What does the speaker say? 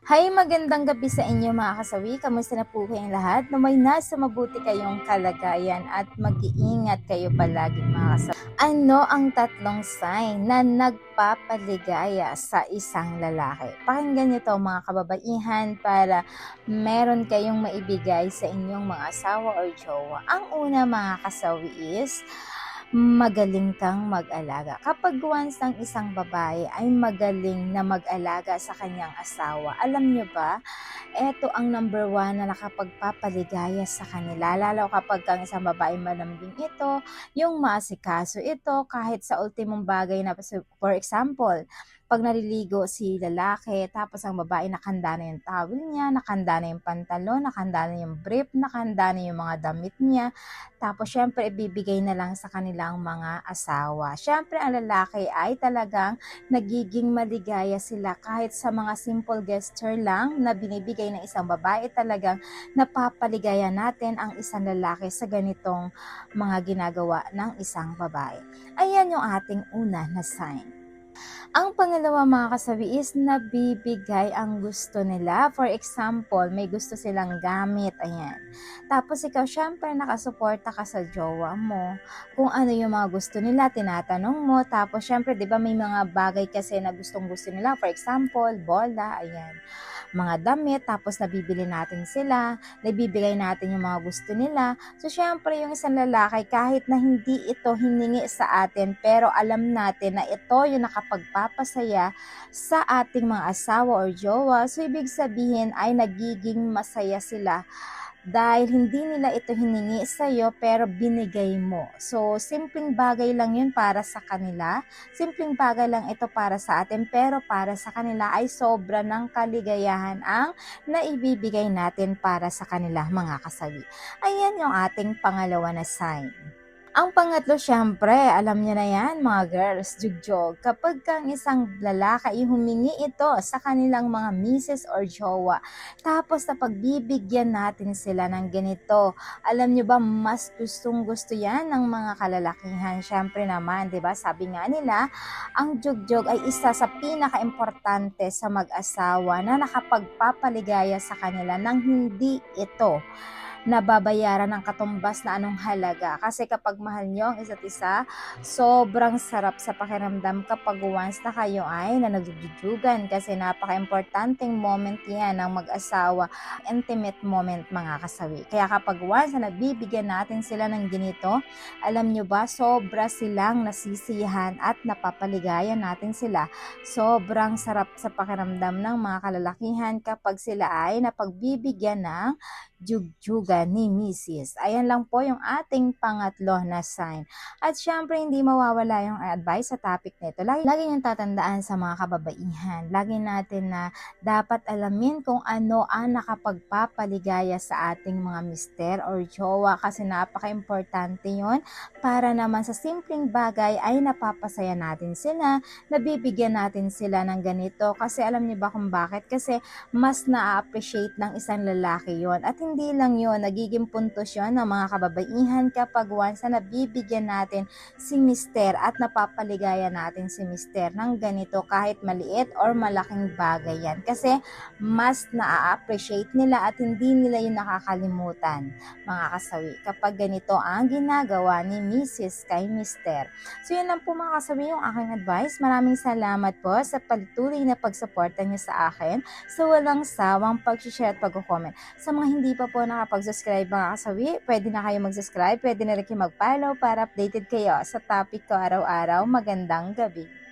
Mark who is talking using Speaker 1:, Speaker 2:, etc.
Speaker 1: Hi, magandang gabi sa inyo mga kasawi. Kamusta na po kayong lahat? Naway nasa mabuti kayong kalagayan at mag-iingat kayo palagi mga kasawi. Ano ang tatlong sign na nagpapaligaya sa isang lalaki? Pakinggan niyo to mga kababaihan para meron kayong maibigay sa inyong mga asawa or jowa. Ang una mga kasawi is magaling kang mag-alaga. Kapag once ang isang babae ay magaling na mag-alaga sa kanyang asawa, alam nyo ba, eto ang number one na nakapagpapaligaya sa kanila. Lalo kapag ang isang babae malambing ito, yung maasikaso ito, kahit sa ultimong bagay na, for example, pag naliligo si lalaki, tapos ang babae nakahanda na yung towel niya, nakahanda na yung pantalon, nakahanda na yung brief, nakahanda na yung mga damit niya, tapos syempre ibibigay na lang sa kanilang mga asawa. Syempre ang lalaki ay talagang nagiging maligaya sila kahit sa mga simple gesture lang na binibigay ng isang babae, talagang napapaligaya natin ang isang lalaki sa ganitong mga ginagawa ng isang babae. Ayan yung ating una na sign. Ang pangalawa mga kasabi is nabibigay ang gusto nila. For example, may gusto silang gamit, ayan. Tapos ikaw syempre nakasuporta ka sa jowa mo. Kung ano yung mga gusto nila, tinatanong mo. Tapos syempre, 'di ba may mga bagay kasi na gustong-gusto nila. For example, bola, ayan. Mga damit, tapos nabibili natin sila, nabibigay natin yung mga gusto nila. So syempre yung isang lalaki kahit na hindi ito hiningi sa atin, pero alam natin na ito yung nakapagpapasaya sa ating mga asawa or jowa, so ibig sabihin ay nagiging masaya sila dahil hindi nila ito hiningi sa'yo pero binigay mo. So, simpleng bagay lang yun para sa kanila, simpleng bagay lang ito para sa atin, pero para sa kanila ay sobra ng kaligayahan ang naibibigay natin para sa kanila mga kasawi. Ayan yung ating pangalawa na sign. Ang pangatlo, syempre, alam niyo na yan mga girls, jugjog. Kapag kang isang lalaki ay humingi ito sa kanilang mga misis or jowa, tapos na pagbibigyan natin sila ng ganito, alam niyo ba mas gustong gusto yan ng mga kalalakihan. Syempre naman, di ba, sabi nga nila, ang jugjog ay isa sa pinaka-importante sa mag-asawa na nakapagpapaligaya sa kanila nang hindi ito nababayaran ng katumbas na anong halaga. Kasi kapag mahal nyo ang isa't isa, sobrang sarap sa pakiramdam kapag once na kayo ay nanagjujugan, kasi napaka-importanting moment yan ng mag-asawa, intimate moment mga kasawi. Kaya kapag once na nabibigyan natin sila ng ganito, alam nyo ba, sobra silang nasisiyahan at napapaligayan natin sila. Sobrang sarap sa pakiramdam ng mga kalalakihan kapag sila ay napagbibigyan ng jugjugan ni Mrs. Ayan lang po yung ating pangatlo na sign. At syempre, hindi mawawala yung advice sa topic nito. Lagi niyong tatandaan sa mga kababaihan. Lagi natin na dapat alamin kung ano ang nakapagpapaligaya sa ating mga mister or jowa, kasi napaka-importante yon para naman sa simpleng bagay ay napapasaya natin sila, nabibigyan natin sila ng ganito. Kasi alam niyo ba kung bakit? Kasi mas na-appreciate ng isang lalaki yon. At hindi lang yon, nagiging puntos yon ng mga kababaihan kapag once na nabibigyan natin si mister at napapaligaya natin si mister ng ganito, kahit maliit or malaking bagay yan. Kasi mas na-appreciate nila at hindi nila yung nakakalimutan mga kasawi kapag ganito ang ginagawa ni Mrs. kay mister. So yun lang po mga kasawi yung aking advice. Maraming salamat po sa patuloy na pagsuporta niyo sa akin, sa walang sawang pag-share at pag-comment. Sa mga hindi pa po nakapag-subscribe mga kasawi, pwede na kayo mag-subscribe, pwede na rin kayo mag-follow para updated kayo sa topic ko araw-araw. Magandang gabi.